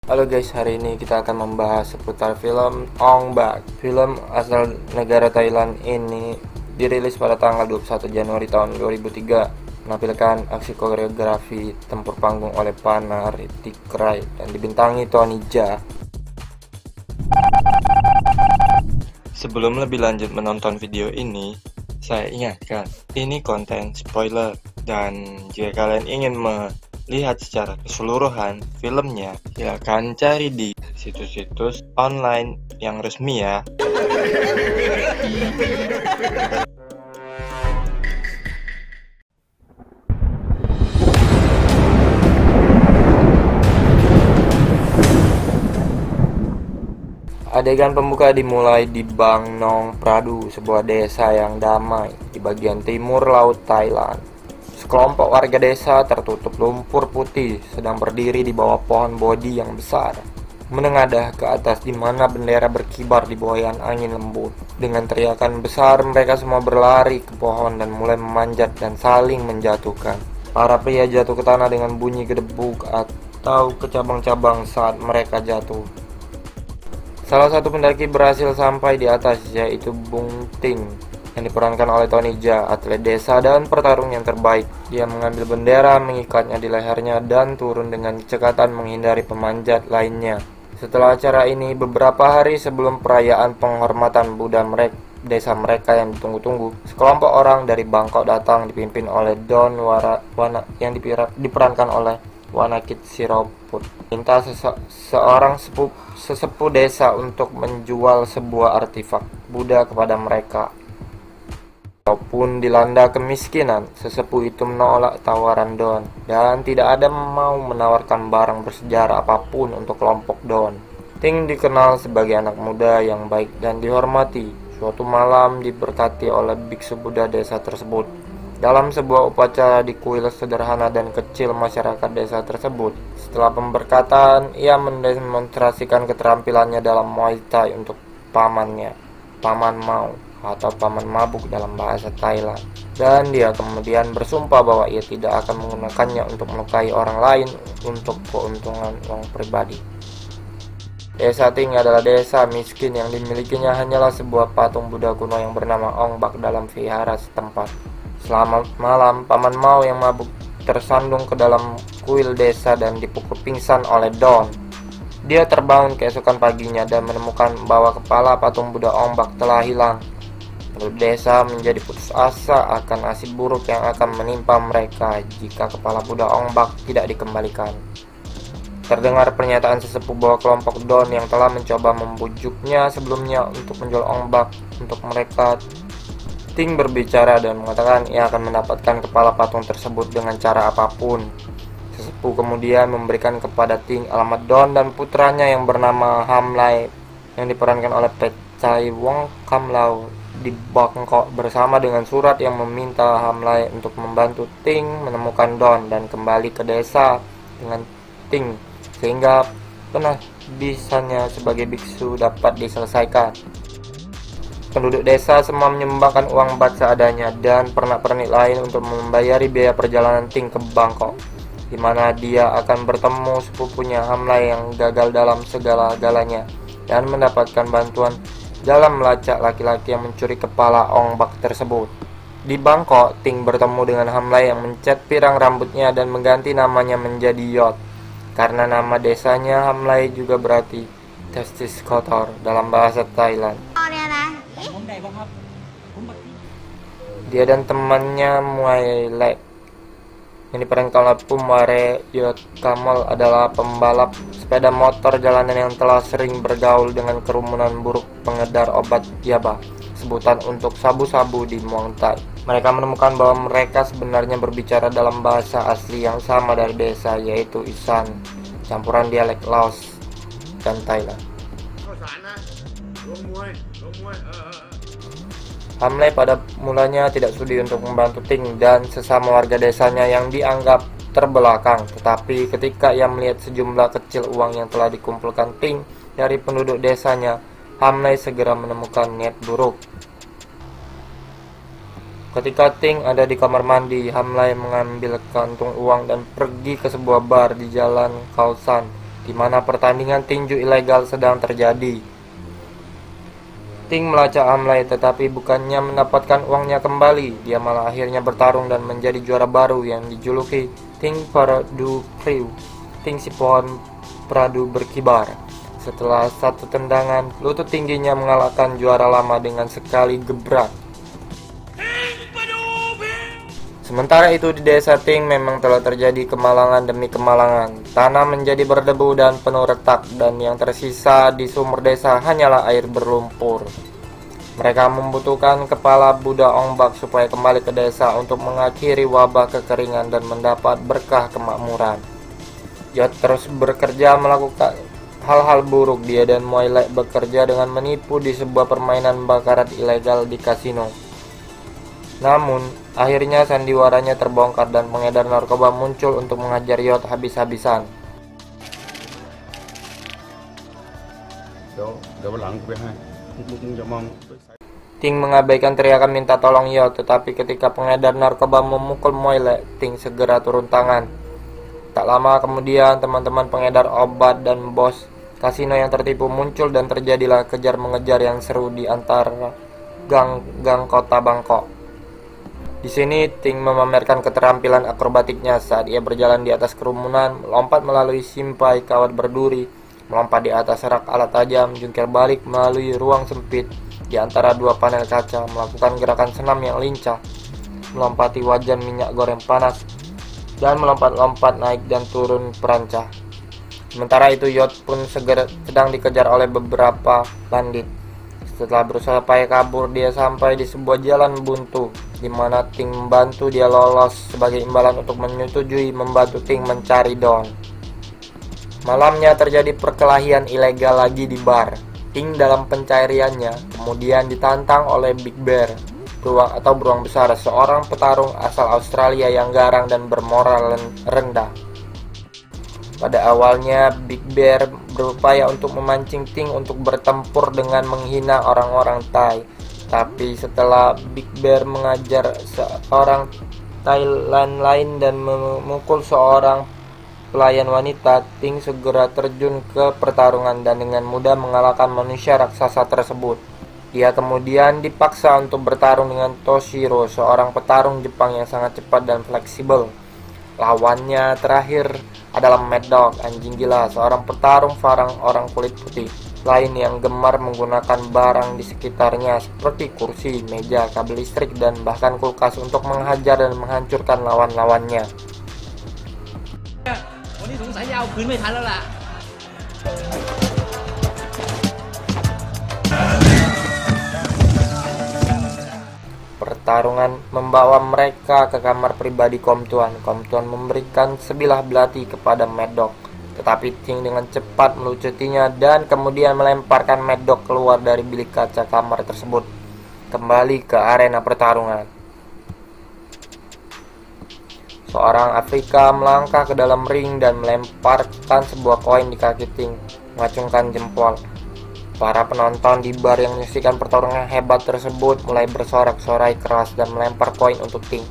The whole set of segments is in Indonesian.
Halo guys, hari ini kita akan membahas seputar film Ong Bak. Film asal negara Thailand ini dirilis pada tanggal 21 Januari tahun 2003, menampilkan aksi koreografi tempur panggung oleh Pana Ritikrai dan dibintangi Tony Jaa. Sebelum lebih lanjut menonton video ini, saya ingatkan, ini konten spoiler, dan jika kalian ingin melihat secara keseluruhan filmnya, silakan cari di situs-situs online yang resmi ya. Adegan pembuka dimulai di Bang Nong Pradu, sebuah desa yang damai di bagian timur laut Thailand. Sekelompok warga desa tertutup lumpur putih sedang berdiri di bawah pohon bodi yang besar, menengadah ke atas di mana bendera berkibar di boyan angin lembut. Dengan teriakan besar, mereka semua berlari ke pohon dan mulai memanjat dan saling menjatuhkan. Para pria jatuh ke tanah dengan bunyi gedebuk atau ke cabang-cabang saat mereka jatuh. Salah satu pendaki berhasil sampai di atas, yaitu Bung Ting, yang diperankan oleh Tony Jaa, atlet desa dan pertarung yang terbaik. Dia mengambil bendera, mengikatnya di lehernya, dan turun dengan cekatan menghindari pemanjat lainnya. Setelah acara ini, beberapa hari sebelum perayaan penghormatan Buddha desa mereka yang ditunggu-tunggu, sekelompok orang dari Bangkok datang dipimpin oleh Don Wana yang diperankan oleh Wanakit Siroput, minta seorang sesepuh desa untuk menjual sebuah artefak Buddha kepada mereka. Walaupun dilanda kemiskinan, sesepuh itu menolak tawaran Don dan tidak ada mau menawarkan barang bersejarah apapun untuk kelompok Don. Ting dikenal sebagai anak muda yang baik dan dihormati. Suatu malam diberkati oleh biksu Buddha desa tersebut. Dalam sebuah upacara di kuil sederhana dan kecil masyarakat desa tersebut, setelah pemberkatan, ia mendemonstrasikan keterampilannya dalam Muay Thai untuk pamannya, Paman Mau, atau paman mabuk dalam bahasa Thailand. Dan dia kemudian bersumpah bahwa ia tidak akan menggunakannya untuk melukai orang lain untuk keuntungan uang pribadi. Desa Ting adalah desa miskin yang dimilikinya hanyalah sebuah patung Buddha kuno yang bernama Ong Bak dalam vihara setempat. Selamat malam, Paman Mau yang mabuk tersandung ke dalam kuil desa dan dipukul pingsan oleh Don. Dia terbangun keesokan paginya dan menemukan bahwa kepala patung Buddha Ong Bak telah hilang. Penduduk desa menjadi putus asa akan nasib buruk yang akan menimpa mereka jika kepala Buddha Ong Bak tidak dikembalikan. Terdengar pernyataan sesepuh bahwa kelompok Don yang telah mencoba membujuknya sebelumnya untuk menjual Ong Bak untuk mereka. Ting berbicara dan mengatakan ia akan mendapatkan kepala patung tersebut dengan cara apapun. Sesepuh kemudian memberikan kepada Ting alamat Don dan putranya yang bernama Hamlai yang diperankan oleh Pechai Wong Kam Lau di Bangkok bersama dengan surat yang meminta Hamlai untuk membantu Ting menemukan Don dan kembali ke desa dengan Ting sehingga pengabdiannya sebagai biksu dapat diselesaikan. Penduduk desa semua menyumbangkan uang bat seadanya dan pernak-pernik lain untuk membayari biaya perjalanan Ting ke Bangkok, di mana dia akan bertemu sepupunya Hamlai yang gagal dalam segala-galanya dan mendapatkan bantuan dalam melacak laki-laki yang mencuri kepala Ong Bak tersebut. Di Bangkok, Ting bertemu dengan Hamlai yang mencat pirang rambutnya dan mengganti namanya menjadi Yot, karena nama desanya Hamlai juga berarti testis kotor dalam bahasa Thailand. Dia dan temannya Muay Lek yang diperankan oleh Pumware Yot Kamal adalah pembalap sepeda motor jalanan yang telah sering bergaul dengan kerumunan buruk pengedar obat yaba, sebutan untuk sabu-sabu di Muang Thai. Mereka menemukan bahwa mereka sebenarnya berbicara dalam bahasa asli yang sama dari desa, yaitu Isan, campuran dialek Laos dan Thailand. Hamlai pada mulanya tidak sudi untuk membantu Ting dan sesama warga desanya yang dianggap terbelakang, tetapi ketika ia melihat sejumlah kecil uang yang telah dikumpulkan Ting dari penduduk desanya, Hamlai segera menemukan niat buruk. Ketika Ting ada di kamar mandi, Hamlai mengambil kantung uang dan pergi ke sebuah bar di jalan Khao San di mana pertandingan tinju ilegal sedang terjadi. Ting melacak Amlai, tetapi bukannya mendapatkan uangnya kembali, dia malah akhirnya bertarung dan menjadi juara baru yang dijuluki Ting Paradu Priu. Ting si pohon Pradu berkibar. Setelah satu tendangan, lutut tingginya mengalahkan juara lama dengan sekali gebrak. Sementara itu di desa Ting memang telah terjadi kemalangan demi kemalangan. Tanah menjadi berdebu dan penuh retak, dan yang tersisa di sumber desa hanyalah air berlumpur. Mereka membutuhkan kepala Buddha Ongbak supaya kembali ke desa untuk mengakhiri wabah kekeringan dan mendapat berkah kemakmuran. Yot terus bekerja melakukan hal-hal buruk. Dia dan Moilek bekerja dengan menipu di sebuah permainan bakarat ilegal di kasino. Namun, akhirnya sandiwaranya terbongkar dan pengedar narkoba muncul untuk menghajar Yot habis-habisan. Ting mengabaikan teriakan minta tolong Yot, tetapi ketika pengedar narkoba memukul Moilek, Ting segera turun tangan. Tak lama kemudian, teman-teman pengedar obat dan bos kasino yang tertipu muncul dan terjadilah kejar-mengejar yang seru di antara gang-gang kota Bangkok. Di sini, Ting memamerkan keterampilan akrobatiknya saat ia berjalan di atas kerumunan, melompat melalui simpai kawat berduri, melompat di atas rak alat tajam, jungkir balik melalui ruang sempit di antara dua panel kaca, melakukan gerakan senam yang lincah, melompati wajan minyak goreng panas, dan melompat-lompat naik dan turun perancah. Sementara itu, Yot pun sedang dikejar oleh beberapa bandit. Setelah berusaha payah kabur, dia sampai di sebuah jalan buntu, di mana Ting membantu dia lolos sebagai imbalan untuk menyetujui membantu Ting mencari Don. Malamnya terjadi perkelahian ilegal lagi di bar. Ting dalam pencariannya kemudian ditantang oleh Big Bear, beruang besar, seorang petarung asal Australia yang garang dan bermoral rendah. Pada awalnya, Big Bear berupaya untuk memancing Ting untuk bertempur dengan menghina orang-orang Thai. Tapi setelah Big Bear mengajar seorang Thailand lain dan memukul seorang pelayan wanita, Ting segera terjun ke pertarungan dan dengan mudah mengalahkan manusia raksasa tersebut. Dia kemudian dipaksa untuk bertarung dengan Toshiro, seorang petarung Jepang yang sangat cepat dan fleksibel. Lawannya terakhir adalah Mad Dog, anjing gila, seorang petarung farang orang kulit putih lain yang gemar menggunakan barang di sekitarnya seperti kursi, meja, kabel listrik, dan bahkan kulkas untuk menghajar dan menghancurkan lawan-lawannya. Pertarungan membawa mereka ke kamar pribadi Kom Tuan. Kom Tuan memberikan sebilah belati kepada Mad Dog, tetapi Ting dengan cepat melucutinya dan kemudian melemparkan Mad Dog keluar dari bilik kaca kamar tersebut, kembali ke arena pertarungan. Seorang Afrika melangkah ke dalam ring dan melemparkan sebuah koin di kaki Ting, mengacungkan jempol. Para penonton di bar yang menyaksikan pertarungan hebat tersebut mulai bersorak-sorai keras dan melempar koin untuk Ting,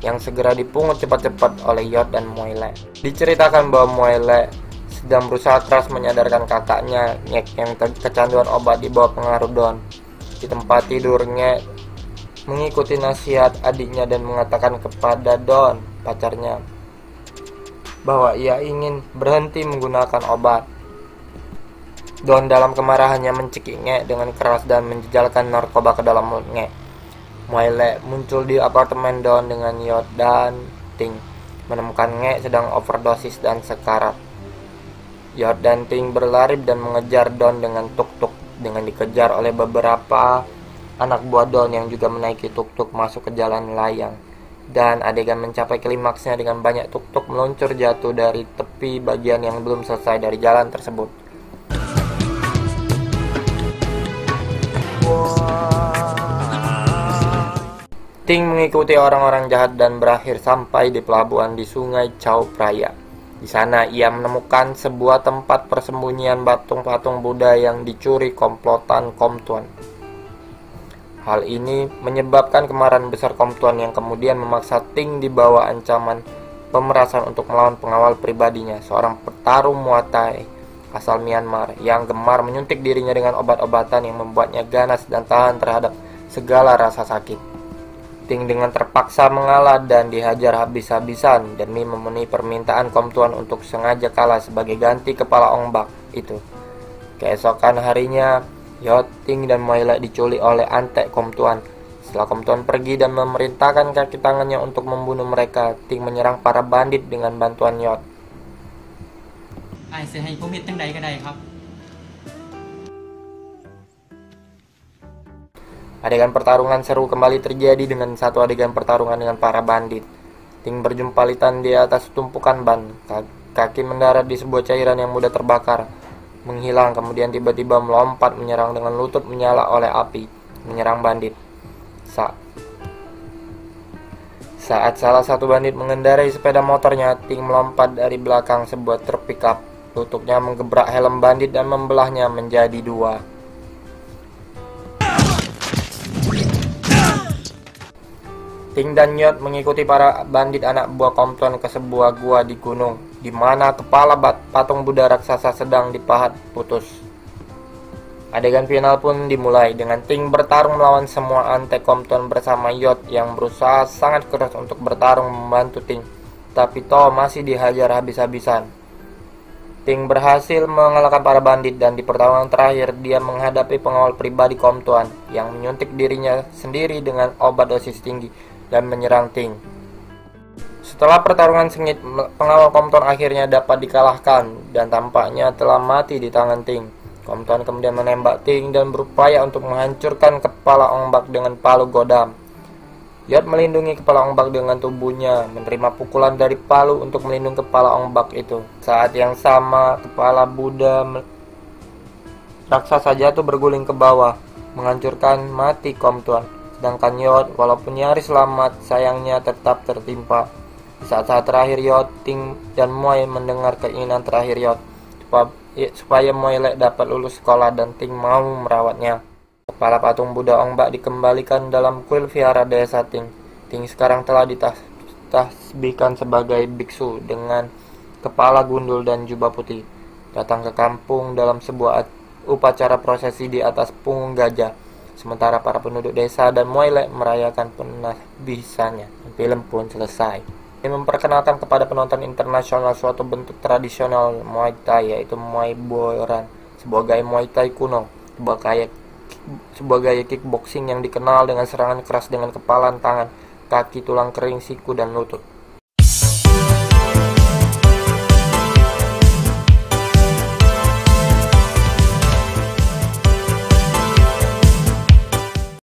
yang segera dipungut cepat-cepat oleh Yot dan Moilek. Diceritakan bahwa Moilek sedang berusaha keras menyadarkan kakaknya, Ngek, yang kecanduan obat di bawah pengaruh Don. Di tempat tidurnya, mengikuti nasihat adiknya dan mengatakan kepada Don, pacarnya, bahwa ia ingin berhenti menggunakan obat. Don dalam kemarahannya mencekik Ngek dengan keras dan menjejalkan narkoba ke dalam mulut Ngek. Moilek muncul di apartemen Don dengan Yot dan Ting, menemukan Ngek sedang overdosis dan sekarat. Yot dan Ting berlari dan mengejar Don dengan tuk-tuk, dengan dikejar oleh beberapa anak buah Don yang juga menaiki tuk-tuk masuk ke jalan layang. Dan adegan mencapai klimaksnya dengan banyak tuk-tuk meluncur jatuh dari tepi bagian yang belum selesai dari jalan tersebut. Ting mengikuti orang-orang jahat dan berakhir sampai di pelabuhan di Sungai Chao Phraya. Di sana ia menemukan sebuah tempat persembunyian patung-patung Buddha yang dicuri komplotan Kom Tuan. Hal ini menyebabkan kemarahan besar Kom Tuan yang kemudian memaksa Ting di bawah ancaman pemerasan untuk melawan pengawal pribadinya, seorang petarung Muay Thai asal Myanmar yang gemar menyuntik dirinya dengan obat-obatan yang membuatnya ganas dan tahan terhadap segala rasa sakit. Ting dengan terpaksa mengalah dan dihajar habis-habisan demi memenuhi permintaan Kom Tuan untuk sengaja kalah sebagai ganti kepala Ong Bak itu. Keesokan harinya, Yot, Ting, dan Muay Lek diculik oleh antek Kom Tuan. Setelah Kom Tuan pergi dan memerintahkan kaki tangannya untuk membunuh mereka, Ting menyerang para bandit dengan bantuan Yot. อายสิให้ผมเฮ็ดจังใดก็ได้ครับ Adegan pertarungan seru kembali terjadi dengan satu adegan pertarungan dengan para bandit. Ting berjumpalitan di atas tumpukan ban, kaki mendarat di sebuah cairan yang mudah terbakar, menghilang, kemudian tiba-tiba melompat menyerang dengan lutut menyala oleh api, menyerang bandit. Saat salah satu bandit mengendarai sepeda motornya, Ting melompat dari belakang sebuah truk pickup. Lututnya menggebrak helm bandit dan membelahnya menjadi dua. Ting dan Yot mengikuti para bandit anak buah Kom Tuan ke sebuah gua di gunung, di mana kepala patung Buddha raksasa sedang dipahat putus. Adegan final pun dimulai dengan Ting bertarung melawan semua antek Kom Tuan bersama Yot yang berusaha sangat keras untuk bertarung membantu Ting, tapi To masih dihajar habis-habisan. Ting berhasil mengalahkan para bandit dan di pertarungan terakhir dia menghadapi pengawal pribadi Kom Tuan yang menyuntik dirinya sendiri dengan obat dosis tinggi dan menyerang Ting. Setelah pertarungan sengit, pengawal Kom Tuan akhirnya dapat dikalahkan dan tampaknya telah mati di tangan Ting. Kom Tuan kemudian menembak Ting dan berupaya untuk menghancurkan kepala Ong Bak dengan palu godam. Yot melindungi kepala Ong Bak dengan tubuhnya, menerima pukulan dari palu untuk melindungi kepala Ong Bak itu. Saat yang sama, kepala Buddha raksasa jatuh berguling ke bawah, menghancurkan mati Kom Tuan. Sedangkan Yot, walaupun nyaris selamat, sayangnya tetap tertimpa. Di saat-saat terakhir Yot, Ting, dan Muay mendengar keinginan terakhir Yot supaya Muay Lek dapat lulus sekolah dan Ting mau merawatnya. Kepala patung Buddha Ong Bak dikembalikan dalam kuil vihara desa Ting. Ting sekarang telah ditasbihkan sebagai biksu dengan kepala gundul dan jubah putih. Datang ke kampung dalam sebuah upacara prosesi di atas punggung gajah. Sementara para penduduk desa dan Muay Lek merayakan penasbihannya. Film pun selesai. Ini memperkenalkan kepada penonton internasional suatu bentuk tradisional Muay Thai, yaitu Muay Boran, sebuah gaya Muay Thai kuno, sebuah gaya kickboxing yang dikenal dengan serangan keras dengan kepalan, tangan, kaki, tulang kering, siku, dan lutut.